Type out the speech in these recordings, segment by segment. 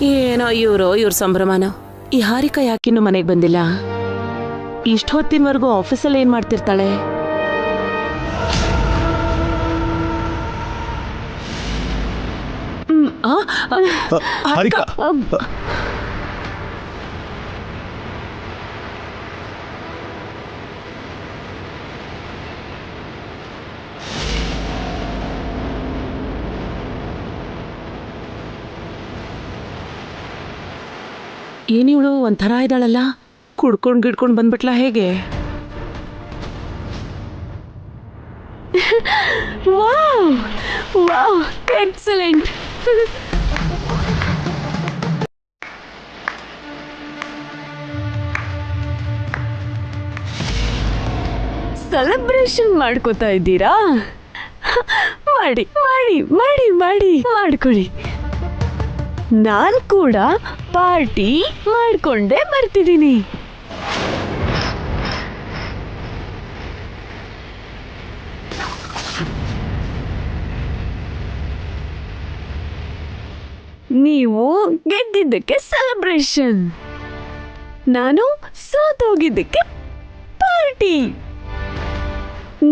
ಏನೋ ಇವ್ರ ಸಂಭ್ರಮನೋ. ಈ ಹಾರಿಕಾ ಯಾಕಿನ್ನು ಮನೆಗೆ ಬಂದಿಲ್ಲ? ಇಷ್ಟೊತ್ತಿನವರೆಗೂ ಆಫೀಸಲ್ಲಿ ಏನ್ ಮಾಡ್ತಿರ್ತಾಳೆ? ಹಾರಿಕಾ, ಏನಿವಳು ಒಂಥರ ಇದ್ದಾಳಲ್ಲ, ಕುಡ್ಕೊಂಡ್ ಬಂದ್ಬಿಟ್ಲ ಹೇಗೆ? Wow wow, excellent. ಸೆಲೆಬ್ರೇಷನ್ ಮಾಡ್ಕೋತಾ ಇದ್ದೀರಾ? ಮಾಡಿ ಮಾಡಿ ಮಾಡಿ ಮಾಡಿ ಮಾಡ್ಕೊಳ್ಳಿ. ನಾನ್ ಕೂಡ ಪಾರ್ಟಿ ಮಾಡ್ಕೊಂಡೇ ಬರ್ತಿದ್ದೀನಿ. ನೀವು ಗೆದ್ದಿದ್ದಕ್ಕೆ ಸೆಲೆಬ್ರೇಷನ್, ನಾನು ಸೋತೋಗಿದ್ದಕ್ಕೆ ಪಾರ್ಟಿ.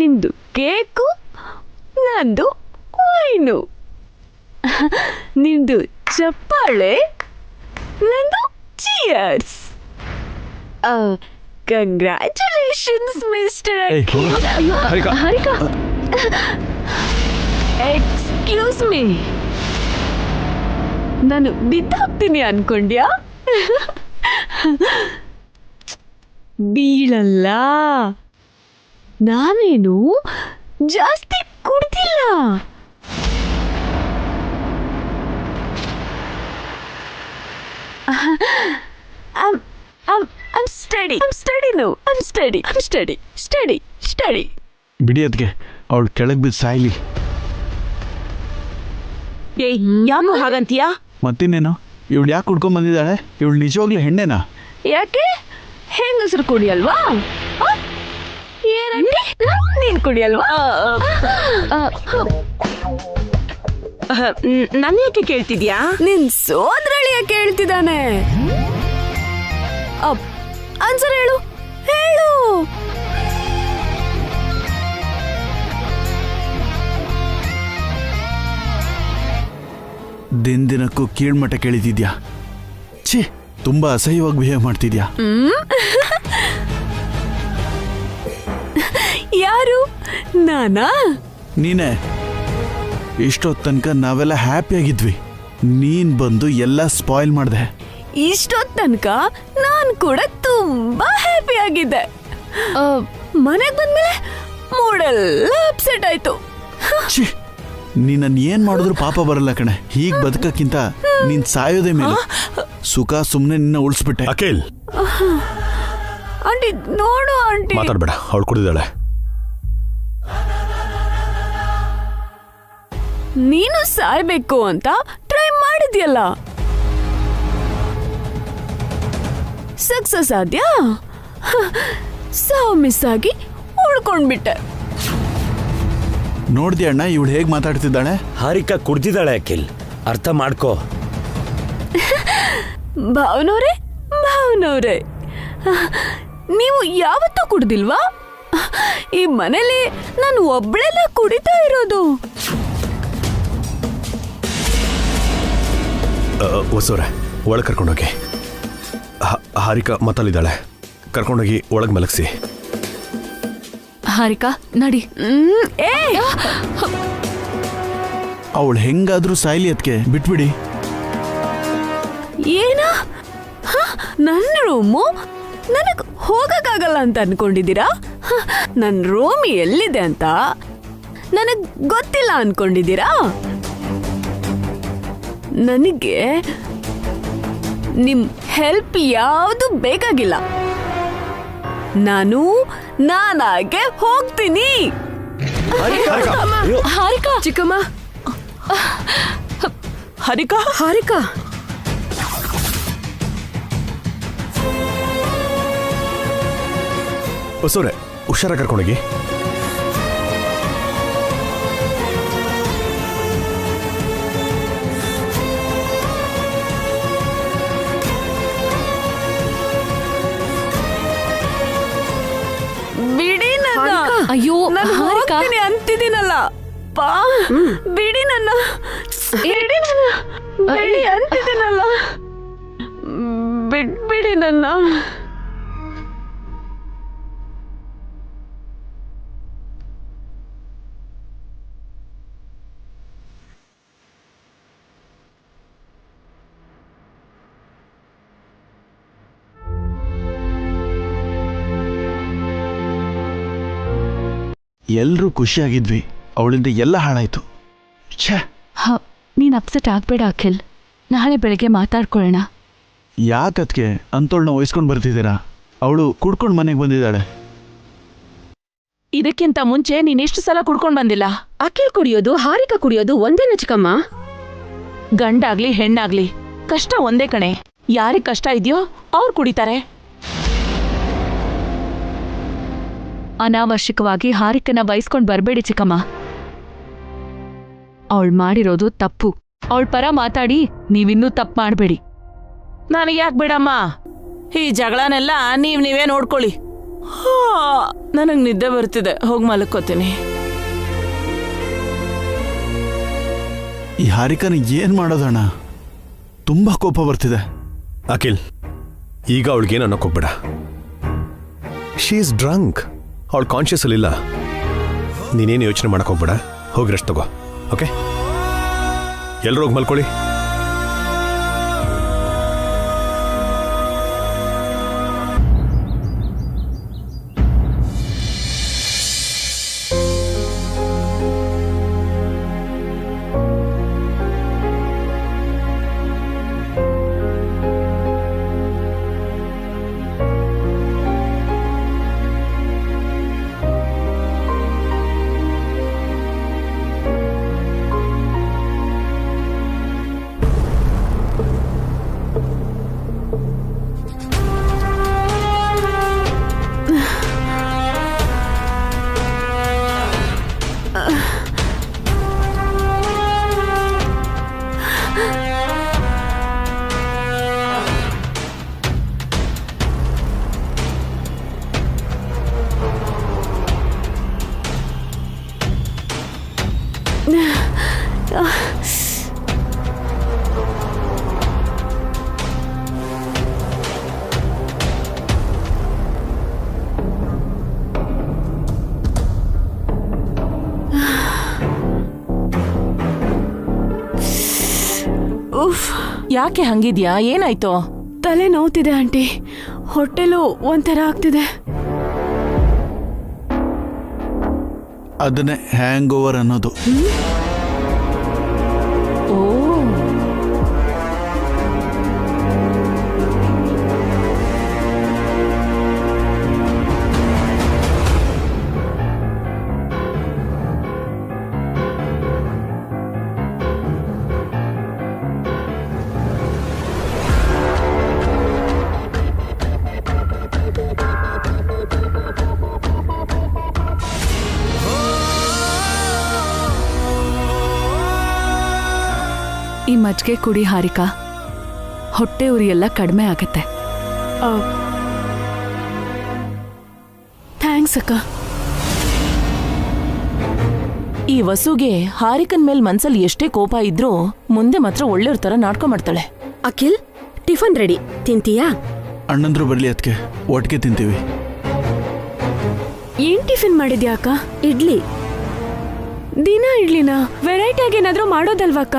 ನಿಮ್ದು ಕೇಕು, ನಂದು ವೈನು. ನಿಮ್ದು ಚಪ್ಪಾಳೆ, ನಂದು cheers. Congratulations mister. Harika, excuse me, ನಾನು ಬಿದ್ದೋಗ್ತೀನಿ ಅನ್ಕೊಂಡ್ಯಾ? ಬೀಳಲ್ಲ, ನಾನೇನು ಜಾಸ್ತಿ ಕುಡ್ದಿಲ್ಲ. I'm steady. ಬಿಡಿ ಅದ್ಗೆ, ಅವಳು ಕೆಳಗೆ ಬಿದ್ದು ಸಾಯ್ಲಿ. ಯಾಕೋ ಹಾಗಂತೀಯಾ? ಮತ್ತಿನ್ನೇನು, ಇವಳು ಯಾಕೆ ಕುಡ್ಕೊಂಡ್ ಬಂದಿದ್ದಾಳೆ? ಇವಳು ನಿಜವಾಗ್ಲೂ ಹೆಣ್ಣೆನಾ? ಯಾಕೆ, ಹೆಂಗಸರು ಕುಡಿಯಲ್ವಾ? ಏನಂತೆ, ನೀನ್ ಕುಡಿಯಲ್ವಾ? ನನ್ನ ಯಾಕೆ ಕೇಳ್ತಿದ್ಯಾ? ನಿನ್ ಸೋದರಳಿಯ ಕೇಳ್ತಿದ್ದಾನೆ. ಆನ್ಸರ್ ಹೇಳು. ದಿನಕ್ಕೂ ಕೀಳ್ಮಟ್ಟ ಕೇಳಿದ್ಯಾ? ಛೀ, ತುಂಬಾ ಅಸಹ್ಯವಾಗಿ ಬಿಹೇವ್ ಮಾಡ್ತಿದ್ಯಾ. ಯಾರು, ನಾನಾ? ನೀನೇ. ಇಷ್ಟೊತ್ತು ತನಕ ನಾವೆಲ್ಲ ಹ್ಯಾಪಿ ಆಗಿದ್ವಿ, ನೀನ್ ಬಂದು ಎಲ್ಲ ಸ್ಪಾಯ್ಲ್ ಮಾಡ್ದೆ. ಇಷ್ಟೊತ್ತು ತನಕ ನಾನು ಕೂಡ ತುಂಬಾ ಹ್ಯಾಪಿ ಆಗಿದ್ದೆ. ಮನೆಗೆ ಬಂದ್ಮೇಲೆ ಮೂಡೆಲ್ಲ ಅಪ್ಸೆಟ್ ಆಯ್ತು. ಛೀ, ನೀನನ್ನ ಏನ್ ಮಾಡಿದ್ರು ಪಾಪ ಬರಲ್ಲ ಕಣೆ. ಹೀಗ್ ಬದುಕಕ್ಕಿಂತ ನೀನ್ ಸಾಯೋದೇ ಮೇಲೆ. ಸುಖ ಸುಮ್ನೆ ನಿನ್ನ ಉಳಿಸ್ಬಿಟ್ಟೆ. ಅಖಿಲ್, ಆಂಟಿ ನೋಡು. ಆಂಟಿ ಮಾತಾಡ್ಬೇಡ, ಅವಳು ಕುಡಿದಾಳೆ. ನೀನು ಸಾಯ್ಬೇಕು ಅಂತ ಟ್ರೈ ಮಾಡಿದ್ಯಲ್ಲ, ಸಕ್ಸಸ್ ಆದ್ಯಾ? ಸಾವು ಮಿಸ್ ಆಗಿ ಉಳ್ಕೊಂಡ್ಬಿಟ್ಟೆ. ನೋಡ್ದಿ ಅಣ್ಣ, ಇವಳು ಹೇಗ್ ಮಾತಾಡ್ತಿದ್ದಾಳೆ. ಹಾರಿಕಾ ಕುಡ್ದಿದ್ದಾಳೆ ಅಖಿಲ್, ಅರ್ಥ ಮಾಡ್ಕೋ. ಭಾವನವ್ರೆ, ನೀವು ಯಾವತ್ತೂ ಕುಡ್ದಿಲ್ವಾ? ಈ ಮನೇಲಿ ನಾನು ಒಬ್ಳೆಲ್ಲ ಕುಡಿತಾ ಇರೋದು. ಹೊಸವ್ರೆ, ಒಳಗೆ ಕರ್ಕೊಂಡೋಗಿ. ಹಾರಿಕಾ ಮತ್ತಲ್ಲಿದ್ದಾಳೆ, ಕರ್ಕೊಂಡೋಗಿ ಒಳಗೆ ಮಲಗಿಸಿ. ಹಾರಿಕಾ ನಡಿ. ಅವಳು ಹೆಂಗಾದ್ರೂ ಸಾಯ್ಲಿ, ಅದಕ್ಕೆ ಬಿಟ್ಬಿಡಿ. ಏನ, ನನ್ನ ರೂಮು ನನಗ್ ಹೋಗಕ್ಕಾಗಲ್ಲ ಅಂತ ಅನ್ಕೊಂಡಿದ್ದೀರಾ? ನನ್ನ ರೂಮ್ ಎಲ್ಲಿದೆ ಅಂತ ನನಗ್ ಗೊತ್ತಿಲ್ಲ ಅನ್ಕೊಂಡಿದ್ದೀರಾ? ನನಗೆ ನಿಮ್ ಹೆಲ್ಪ್ ಯಾವುದು ಬೇಕಾಗಿಲ್ಲ. ನಾನಾಗೆ ಹೋಗ್ತೀನಿ. ಹಾರಿಕಾ, ಚಿಕ್ಕಮ್ಮ. ಹಾರಿಕಾ ಹೊಸವ್ರೆ, ಹುಷಾರ ಕರ್ಕೊಂಡೋಗಿ. ಹೋಗ್ತೀನಿ ಅಂತಿದ್ದೀನಲ್ಲ ಪಾ ಬಿಡಿ ನನ್ನ ಬಿಡಿ ನನ್ನ ಬಿಡಿ ಅಂತಿದ್ದೀನಲ್ಲ ಬಿಟ್ಬಿಡಿ ನನ್ನ ಎಲ್ರೂ ಖುಷಿಯಾಗಿದ್ವಿ, ಅವಳಿಂದ ಎಲ್ಲ ಹಾಳಾಯ್ತು. ಛೇ, ನೀನ್ ಅಪ್ಸೆಟ್ ಆಗ್ಬೇಡ ಅಖಿಲ್, ನಾಳೆ ಬೆಳಗ್ಗೆ ಮಾತಾಡ್ಕೊಳ್ಳೋಣ. ಯಾಕದ್ಕೆ ಅಂತೋಳನ್ನ ವಹಿಸ್ಕೊಂಡು ಬರ್ತಿದ್ದೀರಾ? ಅವಳು ಕುಡ್ಕೊಂಡು ಮನೆಗೆ ಬಂದಿದ್ದಾಳೆ. ಇದಕ್ಕಿಂತ ಮುಂಚೆ ನೀನೆಷ್ಟು ಸಲ ಕುಡ್ಕೊಂಡ್ ಬಂದಿಲ್ಲ? ಅಖಿಲ್ ಕುಡಿಯೋದು ಹಾರಿಕಾ ಕುಡಿಯೋದು ಒಂದೇನ ಚಿಕ್ಕಮ್ಮ? ಗಂಡಾಗ್ಲಿ ಹೆಣ್ಣಾಗ್ಲಿ ಕಷ್ಟ ಒಂದೇ ಕಣೆ. ಯಾರಿಗ್ ಕಷ್ಟ ಇದೆಯೋ ಅವ್ರು ಕುಡಿತಾರೆ. ಅನಾವಶ್ಯಕವಾಗಿ ಹಾರಿಕನ ವಹಿಸ್ಕೊಂಡ್ ಬರ್ಬೇಡಿ ಚಿಕ್ಕಮ್ಮ. ಅವಳು ಮಾಡಿರೋದು ತಪ್ಪು. ಅವಳ ಪರ ಮಾತಾಡಿ ನೀವಿನ್ನೂ ತಪ್ಪು ಮಾಡಬೇಡಿ. ನನಗೆ ಯಾಕೆ ಬಿಡಮ್ಮ, ಈ ಜಗಳನೆಲ್ಲ ನೀವೇ ನೋಡ್ಕೊಳ್ಳಿ. ನನಗ್ ನಿದ್ದೆ ಬರ್ತಿದೆ, ಹೋಗಿ ಮಲಕ್ಕೋತೀನಿ. ಈ ಹಾರಿಕನ ಏನ್ ಮಾಡೋದಣ್ಣ? ತುಂಬಾ ಕೋಪ ಬರ್ತಿದೆ. ಅಖಿಲ್, ಈಗ ಅವಳಿಗೇನು ಅನ್ನೋಕೋಗ್ಬೇಡ. She is drunk. ಅವಳು ಕಾನ್ಷಿಯಸ್ ಅಲ್ಲಿಲ್ಲ. ನೀನೇನು ಯೋಚನೆ ಮಾಡಕ್ ಹೋಗ್ಬೇಡ. ಹೋಗಿ ರೆಸ್ಟ್ ತಗೋ. ಓಕೆ, ಎಲ್ಲರೂ ಹೋಗಿ ಮಲ್ಕೊಳ್ಳಿ. ಯಾಕೆ ಹಂಗಿದ್ಯಾ? ಏನಾಯ್ತು? ತಲೆ ನೋವ್ತಿದೆ ಆಂಟಿ, ಹೊಟ್ಟೆಲೂ ಒಂಥರ ಆಗ್ತಿದೆ. ಅದನ್ನೇ ಹ್ಯಾಂಗ್ ಓವರ್ ಅನ್ನೋದು. ಓ, ಈ ಮಜ್ಜಿಗೆ ಕುಡಿ ಹಾರಿಕಾ, ಹೊಟ್ಟೆ ಉರಿ ಎಲ್ಲ ಕಡಿಮೆ ಆಗತ್ತೆ. ಥ್ಯಾಂಕ್ಸ್ ಅಕ್ಕ. ಈ ವಸುಗೆ ಹಾರಿಕನ್ ಮೇಲ್ ಮನ್ಸಲ್ಲಿ ಎಷ್ಟೇ ಕೋಪ ಇದ್ರೂ ಮುಂದೆ ಮಾತ್ರ ಒಳ್ಳೆಯವ್ರ ತರ ನಾಟ್ಕೊಂಡ್ ಮಾಡ್ತಾಳೆ. ಅಖಿಲ್, ಟಿಫನ್ ರೆಡಿ, ತಿಂತೀಯಾ? ಅಣ್ಣಂದ್ರು ಬರ್ಲಿ, ಅದಕ್ಕೆ ಒಟ್ಟಿಗೆ ತಿಂತೀವಿ. ಏನ್ ಟಿಫಿನ್ ಮಾಡಿದ್ಯಾ ಅಕ್ಕ? ಇಡ್ಲಿ. ದಿನ ಇಡ್ಲಿನ ವೆರೈಟಿ ಆಗಿ ಏನಾದ್ರೂ ಮಾಡೋದಲ್ವಕ್ಕ?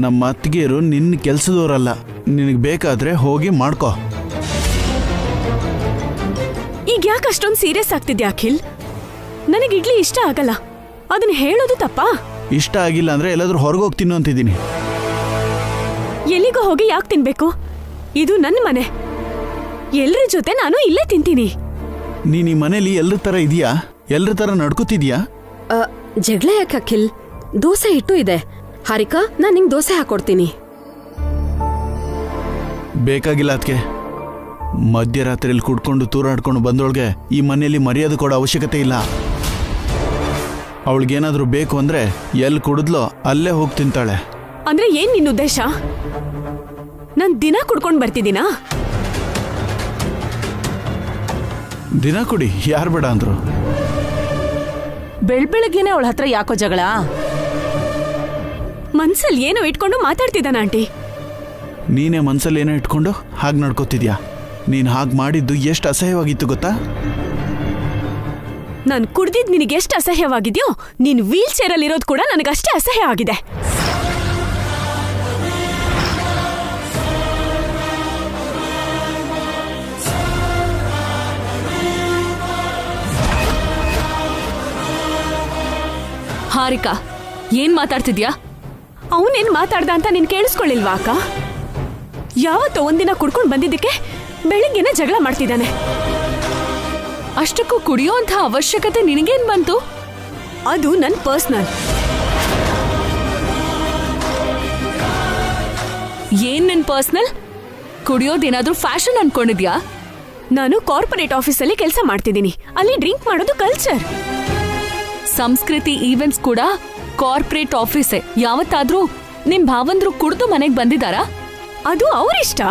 ನಮ್ಮ ಅತ್ತಿಗೆಯರು ನಿನ್ನ ಕೆಲ್ಸದವರಲ್ಲ, ನಿನಗೆ ಬೇಕಾದ್ರೆ ಹೋಗಿ ಮಾಡ್ಕೋ. ಈಗ ಯಾಕೆ ಅಷ್ಟೊಂದು ಸೀರಿಯಸ್ ಆಗ್ತಿದ್ಯಾ ಅಖಿಲ್? ನನಗೆ ಇಡ್ಲಿ ಇಷ್ಟ ಆಗಲ್ಲ, ಅದನ್ನ ಹೇಳೋದು ತಪ್ಪಾ? ಇಷ್ಟ ಆಗಿಲ್ಲ ಅಂದ್ರೆ ಎಲ್ಲಾದ್ರೂ ಹೊರಗೆ ಹೋಗಿ ತಿನ್ನು ಅಂತಿದ್ದೀನಿ. ಎಲ್ಲಿಗೂ ಹೋಗಿ ಯಾಕೆ ತಿನ್ಬೇಕು? ಇದು ನನ್ನ ಮನೆ, ಎಲ್ರ ಜೊತೆ ನಾನು ಇಲ್ಲೇ ತಿಂತೀನಿ. ನೀನ್ ಈ ಮನೇಲಿ ಎಲ್ರ ತರ ಇದೀಯಾ? ಎಲ್ರ ತರ ನಡ್ಕೋತಿದ್ಯಾ? ಜಗಳ ಯಾಕೆ ಅಖಿಲ್? ದೋಸೆ ಹಿಟ್ಟು ಇದೆ, ಹಾರಿಕಾ, ನಾನು ನಿಂಗೆ ದೋಸೆ ಹಾಕೊಡ್ತೀನಿ. ಬೇಕಾಗಿಲ್ಲ ಅದಕ್ಕೆ. ಮಧ್ಯರಾತ್ರಿಯಲ್ಲಿ ಕುಡ್ಕೊಂಡು ತೂರಾಡ್ಕೊಂಡು ಬಂದೊಳಗೆ ಈ ಮನೆಯಲ್ಲಿ ಮರ್ಯಾದೆ ಕೊಡೋ ಅವಶ್ಯಕತೆ ಇಲ್ಲ. ಅವಳಿಗೇನಾದ್ರೂ ಬೇಕು ಅಂದ್ರೆ ಎಲ್ಲಿ ಕುಡಿದ್ಲೋ ಅಲ್ಲೇ ಹೋಗಿ ತಿಂತಾಳೆ. ಅಂದ್ರೆ ಏನ್ ನಿನ್ನ ಉದ್ದೇಶ? ನಾನ್ ದಿನ ಕುಡ್ಕೊಂಡು ಬರ್ತಿದ್ದೀನಾ? ದಿನ ಕುಡಿ, ಯಾರು ಬೇಡ ಅಂದ್ರು? ಬೆಳಗ್ಗೆನೆ ಅವಳ ಹತ್ರ ಯಾಕೋ ಜಗಳ? ಮನ್ಸಲ್ಲಿ ಏನೋ ಇಟ್ಕೊಂಡು ಮಾತಾಡ್ತಿದ್ದಾನ ಆಂಟಿ. ನೀನೇ ಮನ್ಸಲ್ಲಿ ಏನೋ ಇಟ್ಕೊಂಡು ಹಾಗೆ ನಡ್ಕೋತಿದ್ಯಾ? ನೀನು ಹಾಗೆ ಮಾಡಿದ್ದು ಎಷ್ಟು ಅಸಹ್ಯವಾಗಿತ್ತು ಗೊತ್ತಾ? ನಾನು ಕುಡ್ದಿದ್ ನಿನಗೆ ಎಷ್ಟು ಅಸಹ್ಯವಾಗಿದ್ಯೋ, ನೀನ್ ವೀಲ್ ಚೇರಲ್ಲಿ ಇರೋದು ಕೂಡ ನನಗಷ್ಟೇ ಅಸಹ್ಯ ಆಗಿದೆ. ಹಾರಿಕಾ, ಏನ್ ಮಾತಾಡ್ತಿದ್ಯಾ? ಅವನೇನ್ ಮಾತಾಡ್ದ ಅಂತ ನೀನ್ ಕೇಳಿಸ್ಕೊಳ್ಳಿಲ್ವಾ ಅಕ್ಕ? ಯಾವತ್ತೋ ಒಂದಿನ ಕುಡ್ಕೊಂಡು ಬಂದಿದ್ದಕ್ಕೆ ಬೆಳಿಗ್ಗೆನೆ ಜಗಳ ಮಾಡ್ತಿದ್ದಾನೆ. ಅಷ್ಟಕ್ಕೂ ಕುಡಿಯೋ ಅಂತ ಅವಶ್ಯಕತೆ ನಿನಗೇನ್ ಬಂತು? ಅದು ನನ್ ಪರ್ಸನಲ್. ಏನ್ ನಿನ್ ಪರ್ಸನಲ್? ಕುಡಿಯೋದೇನಾದ್ರೂ ಫ್ಯಾಷನ್ ಅನ್ಕೊಂಡಿದ್ಯಾ? ನಾನು ಕಾರ್ಪೊರೇಟ್ ಆಫೀಸಲ್ಲಿ ಕೆಲಸ ಮಾಡ್ತಿದ್ದೀನಿ. ಅಲ್ಲಿ ಡ್ರಿಂಕ್ ಮಾಡೋದು ಕಲ್ಚರ್. ಸಂಸ್ಕೃತಿ ಈವೆಂಟ್ಸ್ ಕೂಡ ಕಾರ್ಪೊರೇಟ್ ಆಫೀಸೇ. ಯಾವತ್ತಾದ್ರೂ ನಿಮ್ ಭಾವಂದ್ರು ಕುಡ್ದು ಮನೆಗ್ ಬಂದಿದಾರಾ? ಅದು ಅವರಿಷ್ಟ.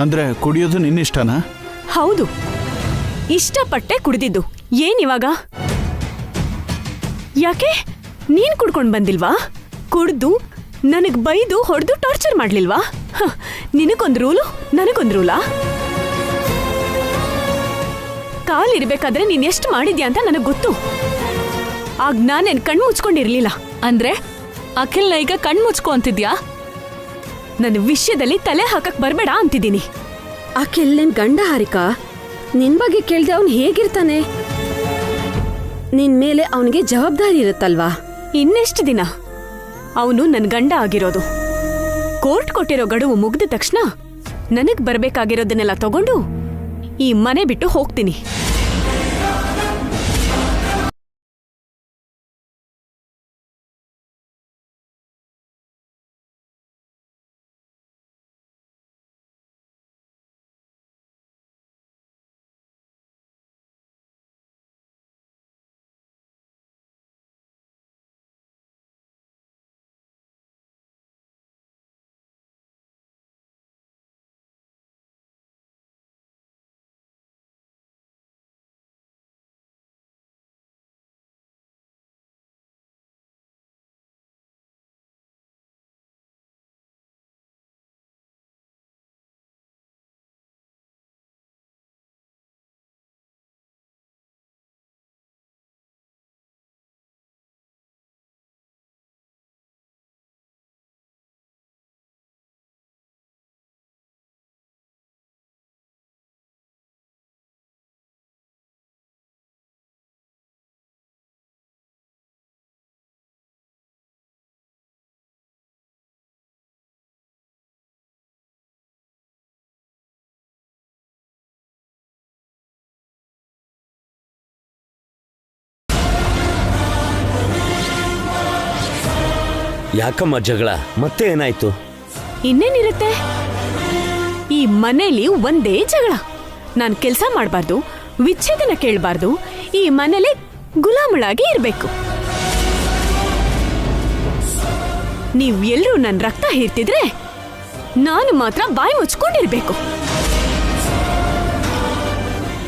ಅಂದ್ರೆ ಕುಡಿಯೋದು ನಿನ್ನಿಷ್ಟನಾ? ಹೌದು, ಇಷ್ಟಪಟ್ಟೆ ಕುಡ್ದಿದ್ದು. ಏನಿವಾಗ? ಯಾಕೆ ನೀನ್ ಕುಡ್ಕೊಂಡ್ ಬಂದಿಲ್ವಾ? ಕುಡ್ದು ನನಗ್ ಬೈದು ಹೊಡೆದು ಟಾರ್ಚರ್ ಮಾಡ್ಲಿಲ್ವಾ? ನಿನಗೊಂದ್ ರೂಲು, ನನಗೊಂದ್ ರೂಲಾ? ಕಾಲಿರ್ಬೇಕಾದ್ರೆ ನೀನ್ ಎಷ್ಟು ಮಾಡಿದ್ಯಾ ಅಂತ ನನಗ್ ಗೊತ್ತು. ಆಗ ನಾನೇನ್ ಕಣ್ಣು ಮುಚ್ಕೊಂಡಿರ್ಲಿಲ್ಲ. ಅಂದ್ರೆ ಅಖಿಲ್ನ ಈಗ ಕಣ್ ಮುಚ್ಕೊ ಅಂತಿದ್ಯಾ? ನನ್ನ ವಿಷಯದಲ್ಲಿ ತಲೆ ಹಾಕಕ್ ಬರ್ಬೇಡ ಅಂತಿದ್ದೀನಿ. ಅಖಿಲ್ ನಿನ್ ಗಂಡ ಹಾರಿಕಾ. ನಿನ್ ಬಗ್ಗೆ ಕೇಳ್ದೆ ಅವ್ನು ಹೇಗಿರ್ತಾನೆ? ನಿನ್ ಮೇಲೆ ಅವನಿಗೆ ಜವಾಬ್ದಾರಿ ಇರುತ್ತಲ್ವಾ? ಇನ್ನೆಷ್ಟು ದಿನ ಅವನು ನನ್ ಗಂಡ ಆಗಿರೋದು? ಕೋರ್ಟ್ ಕೊಟ್ಟಿರೋ ಗಡುವು ಮುಗ್ದ ತಕ್ಷಣ ನನಗ್ ಬರ್ಬೇಕಾಗಿರೋದನ್ನೆಲ್ಲ ತಗೊಂಡು ಈ ಮನೆ ಬಿಟ್ಟು ಹೋಗ್ತೀನಿ. ಯಾಕಮ್ಮ ಜಗಳ? ಮತ್ತೆ ಏನಾಯ್ತು? ಇನ್ನೇನಿರುತ್ತೆ, ಈ ಮನೇಲಿ ಒಂದೇ ಜಗಳ. ನಾನ್ ಕೆಲ್ಸ ಮಾಡ್ಬಾರ್ದು, ವಿಚ್ಛೇದನ ಕೇಳ್ಬಾರ್ದು, ಈ ಮನೇಲಿ ಗುಲಾಮಳಾಗಿ ಇರ್ಬೇಕು. ನೀವ್ ಎಲ್ರೂ ನನ್ ರಕ್ತ ಹೀರ್ತಿದ್ರೆ ನಾನು ಮಾತ್ರ ಬಾಯಿ ಮುಚ್ಕೊಂಡಿರ್ಬೇಕು.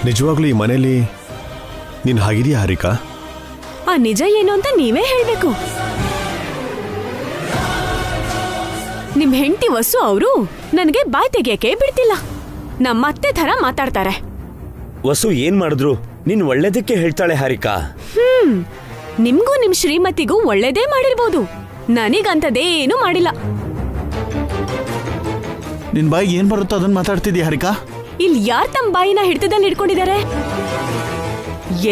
ನಿಜವಾಗ್ಲೂ ಈ ಮನೇಲಿ ನೀನ್ ಹಾಗಿದೆಯಾ ಹಾರಿಕಾ? ಆ ನಿಜ ಏನು ಅಂತ ನೀವೇ ಹೇಳ್ಬೇಕು. ನಿಮ್ ಹೆಂಡತಿ ವಸು ಅವರು ನನಗೆ ಬಾಯ್ ತೆಗಿಯಕ್ಕೆ ಬಿಡ್ತಿಲ್ಲ. ನಮ್ಮ ಅತ್ತೆ ಥರ ಮಾತಾಡ್ತಾರೆ. ವಸು ಏನ್ ಮಾಡಿದ್ರು ನೀನ್ ಒಳ್ಳೇದಕ್ಕೆ ಹೇಳ್ತಾಳೆ ಹಾರಿಕಾ. ನಿಮ್ಗೂ ನಿಮ್ ಶ್ರೀಮತಿಗೂ ಒಳ್ಳೇದೇ ಮಾಡಿರ್ಬೋದು, ನನಗಂತದೇನು ಮಾಡಿಲ್ಲ. ನಿನ್ ಬಾಯಿಗೆ ಏನ್ ಬರುತ್ತೋ ಅದನ್ನ ಮಾತಾಡ್ತಿದ್ಯಾ ಹಾರಿಕಾ? ಇಲ್ಲಿ ಯಾರ್ ತಮ್ಮ ಬಾಯಿನ ಹಿಡಿತದಲ್ಲಿ ಇಟ್ಕೊಂಡಿದ್ದಾರೆ?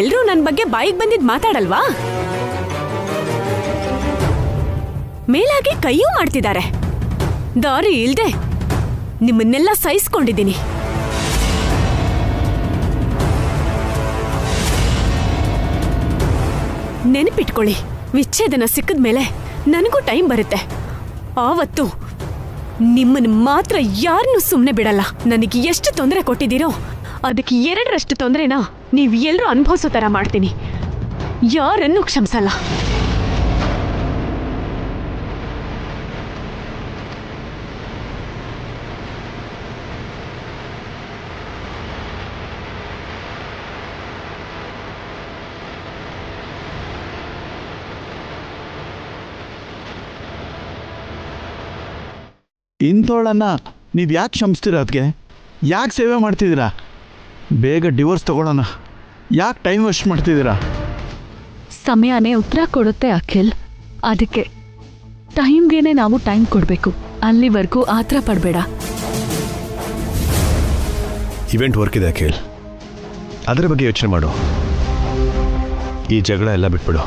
ಎಲ್ರೂ ನನ್ ಬಗ್ಗೆ ಬಾಯಿಗೆ ಬಂದಿದ್ ಮಾತಾಡಲ್ವಾ? ಮೇಲಾಗಿ ಕೈಯೂ ಮಾಡ್ತಿದ್ದಾರೆ. ದಾರಿ ಇಲ್ದೆ ನಿಮ್ಮನ್ನೆಲ್ಲ ಸಹಿಸ್ಕೊಂಡಿದ್ದೀನಿ. ನೆನಪಿಟ್ಕೊಳ್ಳಿ, ವಿಚ್ಛೇದನ ಸಿಕ್ಕಿದ್ಮೇಲೆ ನನಗೂ ಟೈಮ್ ಬರುತ್ತೆ. ಆವತ್ತು ನಿಮ್ಮನ್ನ ಮಾತ್ರ ಯಾರನ್ನೂ ಸುಮ್ಮನೆ ಬಿಡಲ್ಲ. ನನಗೆ ಎಷ್ಟು ತೊಂದರೆ ಕೊಟ್ಟಿದ್ದೀರೋ ಅದಕ್ಕೆ 2ರಷ್ಟು ತೊಂದರೆನ ನೀವು ಎಲ್ಲರೂ ಅನುಭವಿಸೋ ಥರ ಮಾಡ್ತೀನಿ. ಯಾರನ್ನೂ ಕ್ಷಮಿಸಲ್ಲ. ಇಂಥವಳನ್ನ ನೀವು ಯಾಕೆ ಕ್ಷಮಿಸ್ತೀರಾ? ಅದಕ್ಕೆ ಯಾಕೆ ಸೇವೆ ಮಾಡ್ತಿದ್ದೀರಾ? ಬೇಗ ಡಿವೋರ್ಸ್ ತಗೊಳ್ಳೋಣ. ಯಾಕೆ ಟೈಮ್ ವೇಸ್ಟ್ ಮಾಡ್ತಿದ್ದೀರಾ? ಸಮಯನೇ ಉತ್ತರ ಕೊಡುತ್ತೆ ಅಖಿಲ್. ಅದಕ್ಕೆ ಟೈಮ್ಗೇನೆ ನಾವು ಟೈಮ್ ಕೊಡಬೇಕು. ಅಲ್ಲಿವರೆಗೂ ಆತರ ಪಡಬೇಡ. ಇವೆಂಟ್ ವರ್ಕ್ ಇದೆ ಅಖಿಲ್, ಅದರ ಬಗ್ಗೆ ಯೋಚನೆ ಮಾಡು. ಈ ಜಗಳ ಎಲ್ಲ ಬಿಟ್ಬಿಡು.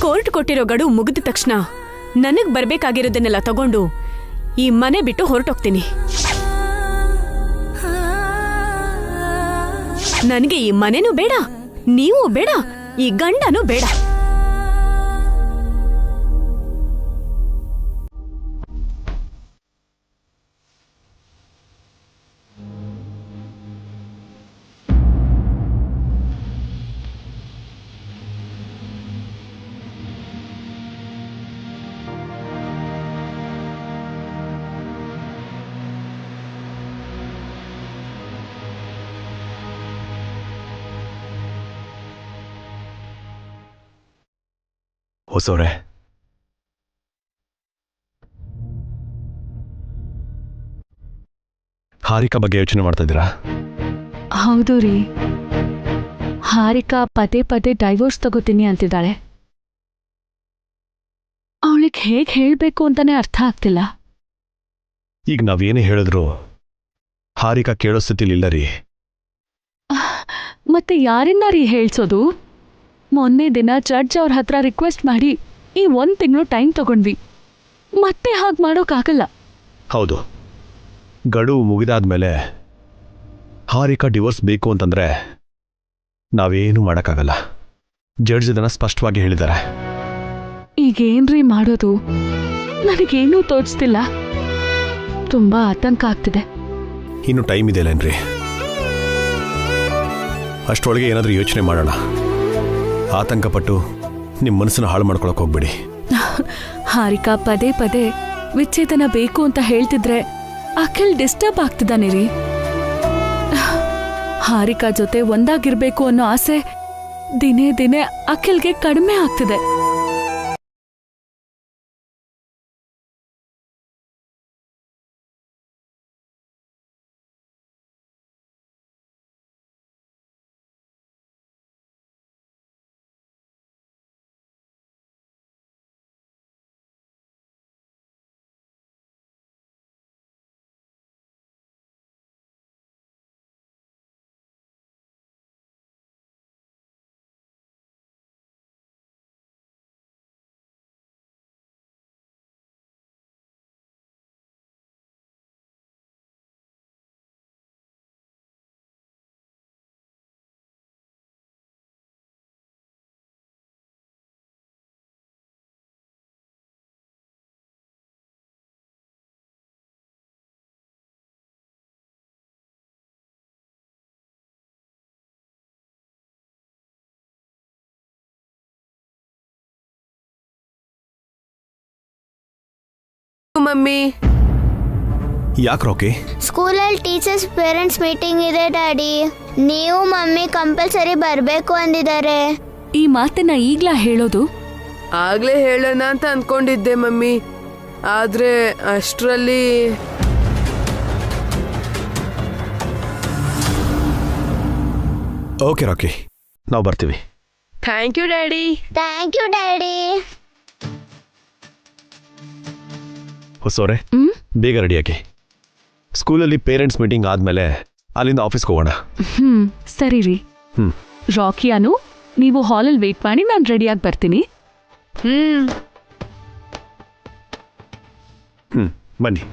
ಕೋರ್ಟ್ ಕೊಟ್ಟಿರೋ ಗಡುವು ಮುಗಿದ ತಕ್ಷಣ ನನಗ್ ಬರ್ಬೇಕಾಗಿರೋದನ್ನೆಲ್ಲ ತಗೊಂಡು ಈ ಮನೆ ಬಿಟ್ಟು ಹೊರಟೋಗ್ತೀನಿ. ನನಗೆ ಈ ಮನೆನೂ ಬೇಡ, ನೀವು ಬೇಡ, ಈ ಗಂಡನೂ ಬೇಡ. ಹೊಸವ್ರೆ, ಹಾರಿಕಾ ಬಗ್ಗೆ ಯೋಚನೆ ಮಾಡ್ತಾ ಇದ್ದೀರಾ? ಹೌದು ರೀ, ಹಾರಿಕಾ ಪದೇ ಪದೇ ಡೈವೋರ್ಸ್ ತಗೋತೀನಿ ಅಂತಿದ್ದಾಳೆ. ಅವಳಿಗೆ ಹೇಗೆ ಹೇಳಬೇಕು ಅಂತಾನೆ ಅರ್ಥ ಆಗ್ತಿಲ್ಲ. ಈಗ ನಾವೇನೇ ಹೇಳಿದ್ರು ಹಾರಿಕಾ ಕೇಳೋ ಸ್ಥಿತಿಲಿಲ್ಲ ರೀ. ಮತ್ತೆ ಯಾರಿಂದ ರೀ ಹೇಳ್ಸೋದು? ಮೊನ್ನೆ ದಿನ ಜಡ್ಜ್ ಅವ್ರ ಹತ್ರ ರಿಕ್ವೆಸ್ಟ್ ಮಾಡಿ ಈ 1 ತಿಂಗಳು ಟೈಮ್ ತಗೊಂಡ್ವಿ. ಮತ್ತೆ ಹಾಗೆ ಮಾಡೋಕ್ಕಾಗಲ್ಲ. ಹೌದು, ಗಡುವು ಮುಗಿದಾದ್ಮೇಲೆ ಹಾರಿಕಾ ಡಿವೋರ್ಸ್ ಬೇಕು ಅಂತಂದ್ರೆ ನಾವೇನು ಮಾಡೋಕ್ಕಾಗಲ್ಲ. ಜಡ್ಜ್ ಇದನ್ನ ಸ್ಪಷ್ಟವಾಗಿ ಹೇಳಿದ್ದಾರೆ. ಈಗೇನ್ರಿ ಮಾಡೋದು? ನನಗೇನೂ ತೋಚ್ತಿಲ್ಲ. ತುಂಬಾ ಆತಂಕ ಆಗ್ತಿದೆ. ಇನ್ನು ಟೈಮ್ ಇದೆಯಲ್ಲೇನ್ರಿ? ಅಷ್ಟರೊಳಗೆ ಏನಾದರೂ ಯೋಚನೆ ಮಾಡೋಣ. ಆತಂಕಪಟ್ಟು ನಿಮ್ಮ ಮನಸ್ಸನ್ನು ಹಾಳು ಮಾಡ್ಕೊಳಕ್ ಹೋಗ್ಬೇಡಿ. ಹಾರಿಕಾ ಪದೇ ಪದೇ ವಿಚ್ಛೇದನ ಬೇಕು ಅಂತ ಹೇಳ್ತಿದ್ರೆ ಅಖಿಲ್ ಡಿಸ್ಟರ್ಬ್ ಆಗ್ತಿದ್ದಾನೆ ರೀ. ಹಾರಿಕಾ ಜೊತೆ ಒಂದಾಗಿರ್ಬೇಕು ಅನ್ನೋ ಆಸೆ ದಿನೇ ದಿನೇ ಅಖಿಲ್ಗೆ ಕಡಿಮೆ ಆಗ್ತಿದೆ. ಮಮ್ಮಿ, ಯಾಕೆ ರಾಕಿ? ಸ್ಕೂಲಲ್ಲಿ ಟೀಚರ್ಸ್ ಪೇರೆಂಟ್ಸ್ ಮೀಟಿಂಗ್ ಇದೆ ಡ್ಯಾಡಿ. ನೀವು ಮಮ್ಮಿ ಕಂಪಲ್ಸರಿ ಬರಬೇಕು ಅಂದಿದ್ದಾರೆ. ಈ ಮಾತನ್ನ ಈಗ್ಲಾ ಹೇಳೋದು? ಆಗ್ಲೇ ಹೇಳೋಣ ಅಂತ ಅನ್ಕೊಂಡಿದ್ದೆ ಮಮ್ಮಿ, ಆದ್ರೆ ಅಷ್ಟರಲ್ಲಿ ಓಕೆ ರಾಕಿ, ನಾವು ಬರ್ತೀವಿ. Thank you daddy. Thank you daddy. ಹೊಸೋರೆ, ಬೇಗ ರೆಡಿಯಾಗಿ. ಸ್ಕೂಲಲ್ಲಿ ಪೇರೆಂಟ್ಸ್ ಮೀಟಿಂಗ್ ಆದ್ಮೇಲೆ ಅಲ್ಲಿಂದ ಆಫೀಸ್ಗೆ ಹೋಗೋಣ. ಸರಿ ರೀ. ರಾಕಿ ಅನು, ನೀವು ಹಾಲಲ್ಲಿ ವೇಟ್ ಮಾಡಿ, ನಾನು ರೆಡಿಯಾಗಿ ಬರ್ತೀನಿ. ಬನ್ನಿ.